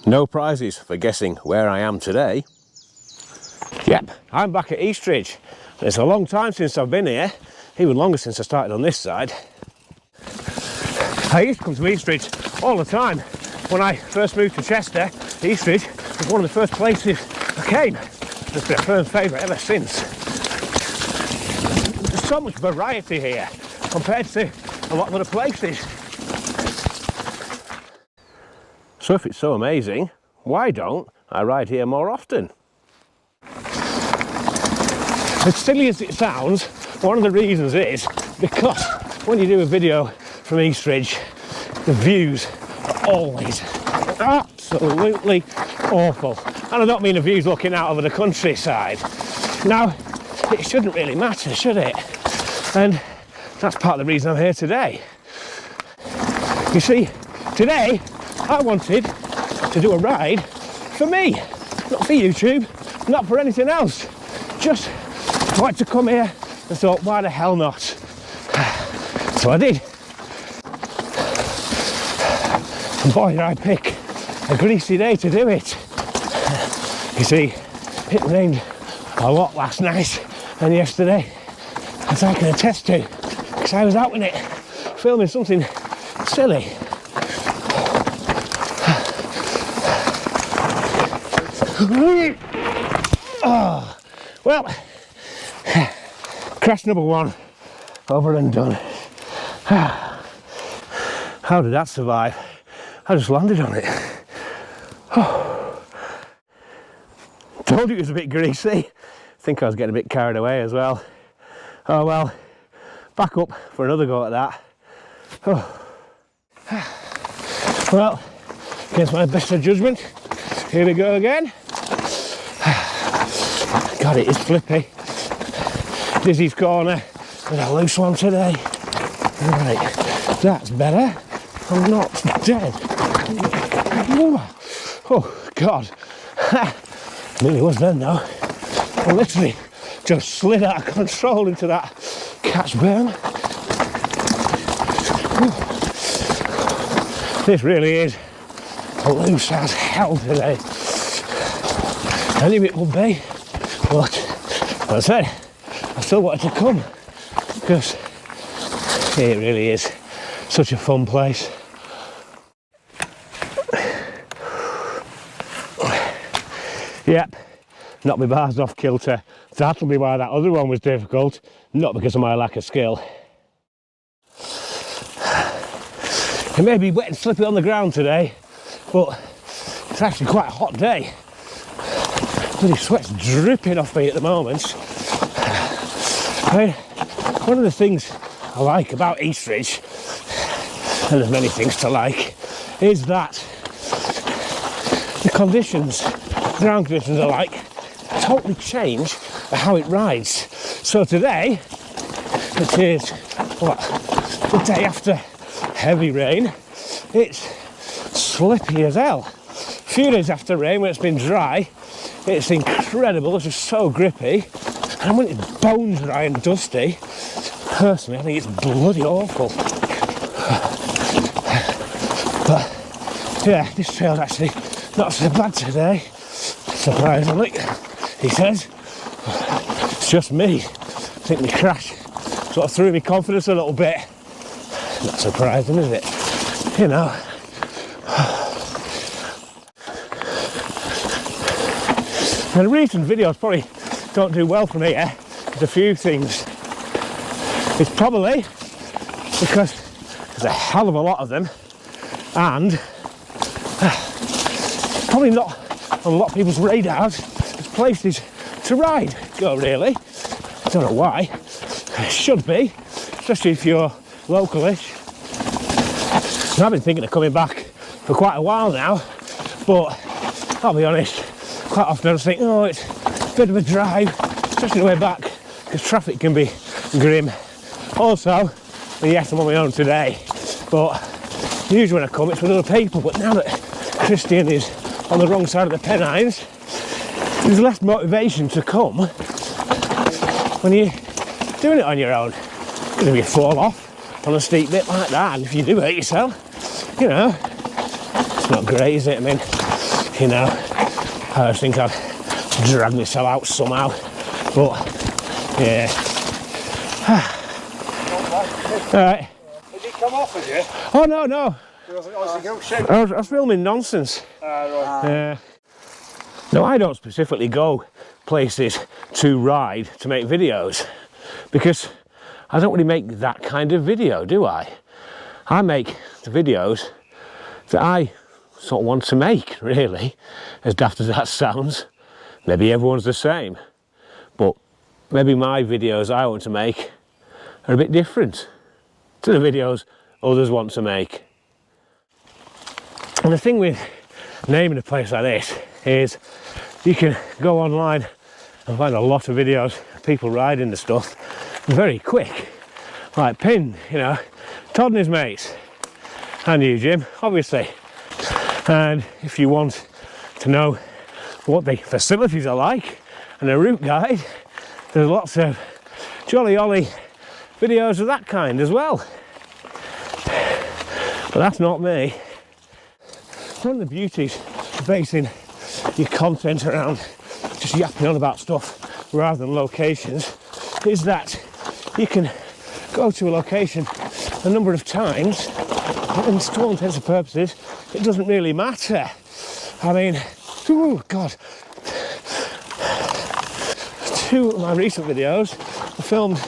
No prizes for guessing where I am today. Yep, I'm back at Eastridge. It's a long time since I've been here, even longer since I started on this side. I used to come to Eastridge all the time. When I first moved to Chester, Eastridge was one of the first places I came. It's been a firm favourite ever since. There's so much variety here compared to a lot of other places. So if it's so amazing, why don't I ride here more often? As silly as it sounds, one of the reasons is because when you do a video from Eastridge, the views are always absolutely awful. And I don't mean the views looking out over the countryside. Now, it shouldn't really matter, should it? And that's part of the reason I'm here today. You see, today I wanted to do a ride for me, not for YouTube, not for anything else. Just wanted to come here and thought, why the hell not? So I did. And boy, did I pick a greasy day to do it. You see, it rained a lot last night and yesterday, as I can attest to, because I was out in it filming something silly. Oh, well, crash number one, over and done. How did that survive? I just landed on it. Oh. Told you it was a bit greasy. I think I was getting a bit carried away as well. Oh well, back up for another go at that. Oh. Well, against my best of judgment, here we go again. God, it is flippy. Dizzy's corner with a loose one today. Right, that's better. I'm not dead. Oh God. Nearly was then though. I literally just slid out of control into that catch burn. This really is loose as hell today. I knew it would be, but as I said, I still wanted to come because it really is such a fun place. Yep, knocked my bars off kilter. That'll be why that other one was difficult, not because of my lack of skill. It may be wet and slippy on the ground today, but it's actually quite a hot day. Bloody sweat's dripping off me at the moment. I mean, one of the things I like about Eastridge, and there's many things to like, is that the conditions, ground conditions are like, totally change how it rides. So today, it is, what, the day after heavy rain, it's slippy as hell. A few days after rain, when it's been dry, it's incredible, it's just so grippy. And when it's bone dry and dusty, personally, I think it's bloody awful. But yeah, this trail's actually not so bad today, surprisingly. He says, it's just me. I think my crash sort of threw me confidence a little bit. Not surprising, is it? You know. Now, the recent videos probably don't do well from here. There's a few things. It's probably because there's a hell of a lot of them, and probably not on a lot of people's radars as places to ride. Go really. I don't know why. It should be, especially if you're localish. And I've been thinking of coming back for quite a while now, but I'll be honest, quite often I just think, oh, it's a bit of a drive, especially the way back, because traffic can be grim. Also, yes, I'm on my own today, but usually when I come it's with other people, but now that Christian is on the wrong side of the Pennines, there's less motivation to come when you're doing it on your own. Because if you fall off on a steep bit like that, and if you do hurt yourself, you know, it's not great, is it? I mean, you know. I just think I'd drag myself out somehow, but yeah. Alright. Did he come off with you? Oh no, no. I was filming nonsense. Right. Yeah. Now I don't specifically go places to ride to make videos, because I don't really make that kind of video, do I? I make the videos that I sort of want to make, really, as daft as that sounds. Maybe everyone's the same, but maybe my videos I want to make are a bit different to the videos others want to make. And the thing with naming a place like this is you can go online and find a lot of videos of people riding the stuff very quick, like Pin, you know, Todd and his mates, and you, Jim, obviously. And if you want to know what the facilities are like and a route guide, there's lots of jolly ollie videos of that kind as well. But that's not me. One of the beauties of basing your content around just yapping on about stuff rather than locations is that you can go to a location a number of times, and to all intents and purposes it doesn't really matter. I mean, oh god, 2 of my recent videos were filmed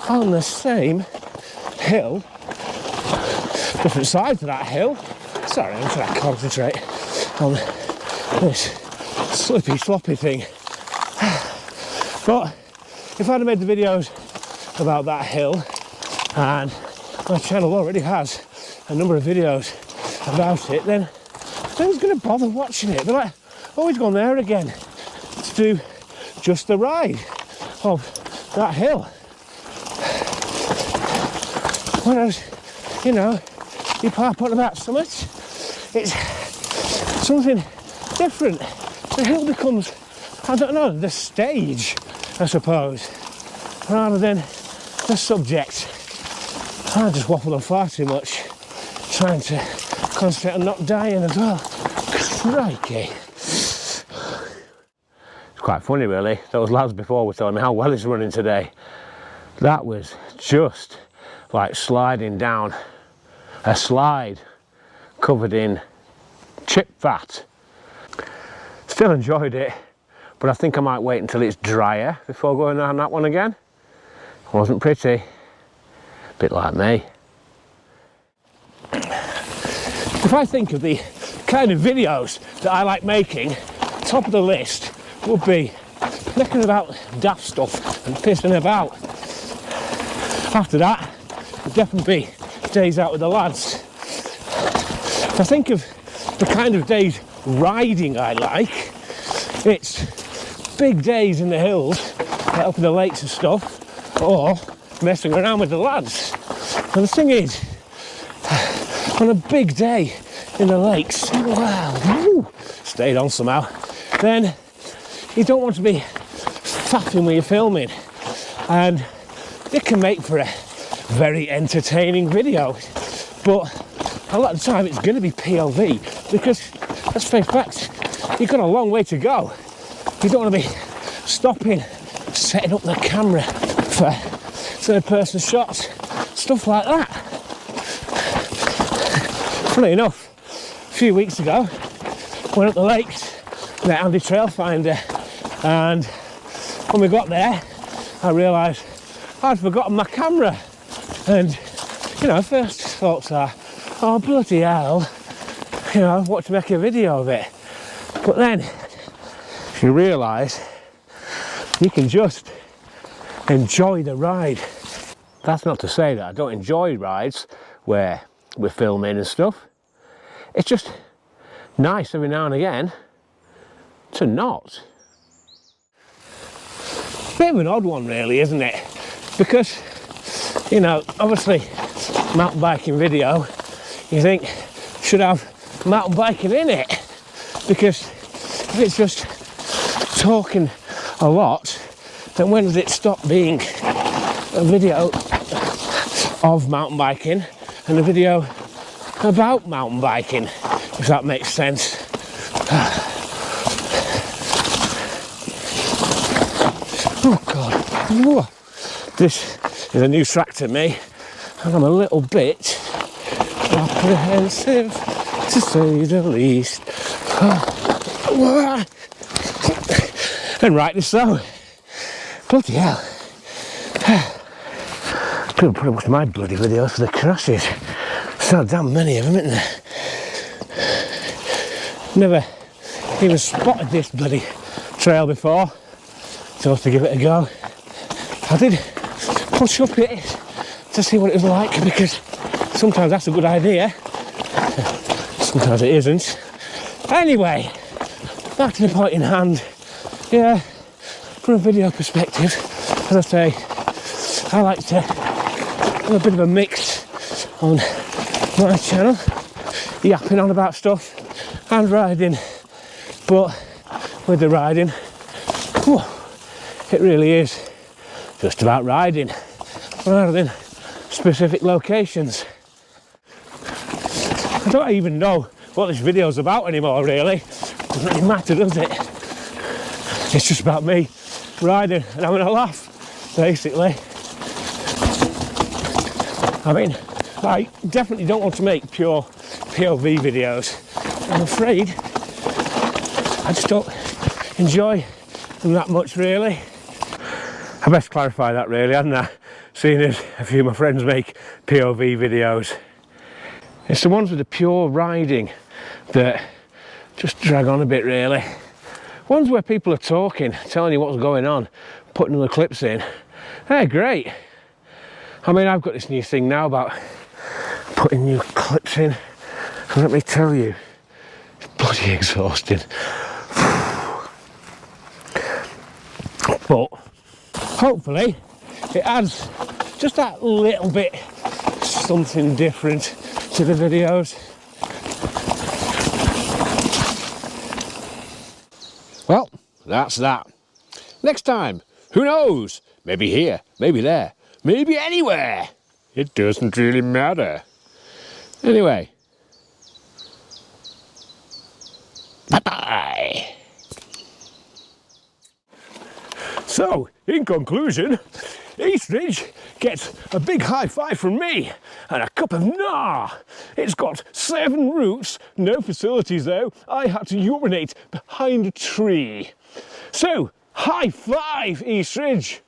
on the same hill, different sides of that hill. Sorry, I'm trying to concentrate on this slippy sloppy thing. But if I'd have made the videos about that hill, and my channel already has a number of videos about it, then no one's going to bother watching it. They're like, always gone there again to do just the ride of that hill. Whereas, you know, you park on about something, it's something different. The hill becomes, I don't know, the stage, I suppose, rather than the subject. I just waffle on far too much, trying to concentrate on not dying as well. Crikey. It's quite funny really, those lads before were telling me how well it's running today. That was just like sliding down a slide covered in chip fat. Still enjoyed it, but I think I might wait until it's drier before going on that one again. Wasn't pretty, bit like me. If I think of the kind of videos that I like making, top of the list would be necking about daft stuff and pissing about. After that would definitely be days out with the lads. If I think of the kind of days riding I like, it's big days in the hills, like up in the lakes and stuff, or messing around with the lads. And the thing is, on a big day in the lakes, wow, stayed on somehow, then you don't want to be faffing when you're filming, and it can make for a very entertaining video, but a lot of the time it's going to be POV, because let's face facts, you've got a long way to go. You don't want to be stopping, setting up the camera for third-person shots, stuff like that. Funny enough, a few weeks ago, went up the lakes, met Andy Trailfinder, and when we got there, I realised I'd forgotten my camera. And, you know, first thoughts are, oh bloody hell, you know, what to make a video of it. But then you realise you can just enjoy the ride. That's not to say that I don't enjoy rides where we're filming and stuff. It's just nice every now and again to not. Bit of an odd one really, isn't it? Because, you know, obviously mountain biking video, you think should have mountain biking in it, because if it's just talking a lot, then when does it stop being a video of mountain biking and a video about mountain biking, if that makes sense? Oh God. Whoa. This is a new track to me, and I'm a little bit apprehensive, to say the least. And rightly so. Bloody hell. People probably watch my bloody videos for the crashes. So damn many of them, isn't there? Never even spotted this bloody trail before, so I have to give it a go. I did push up it to see what it was like, because sometimes that's a good idea, sometimes it isn't. Anyway, back to the point in hand. Yeah, from a video perspective, as I say, I like to have a bit of a mix on my channel, yapping on about stuff and riding, but with the riding, whew, it really is just about riding rather than specific locations. I don't even know what this video's about anymore, really. It doesn't really matter, does it? It's just about me riding and having a laugh, basically. I mean, I definitely don't want to make pure POV videos. I'm afraid I just don't enjoy them that much, really. I best clarify that, really, hadn't I? Seeing as a few of my friends make POV videos. It's the ones with the pure riding that just drag on a bit, really. Ones where people are talking, telling you what's going on, putting the clips in, they're great. I mean, I've got this new thing now about putting new clips in, and let me tell you, it's bloody exhausting. But hopefully it adds just that little bit something different to the videos. Well, that's that. Next time, who knows? Maybe here, maybe there, maybe anywhere. It doesn't really matter. Anyway, bye-bye. So, in conclusion, Eastridge gets a big high five from me and a cup of nah. It's got 7 routes, no facilities though. I had to urinate behind a tree. So, high five, Eastridge.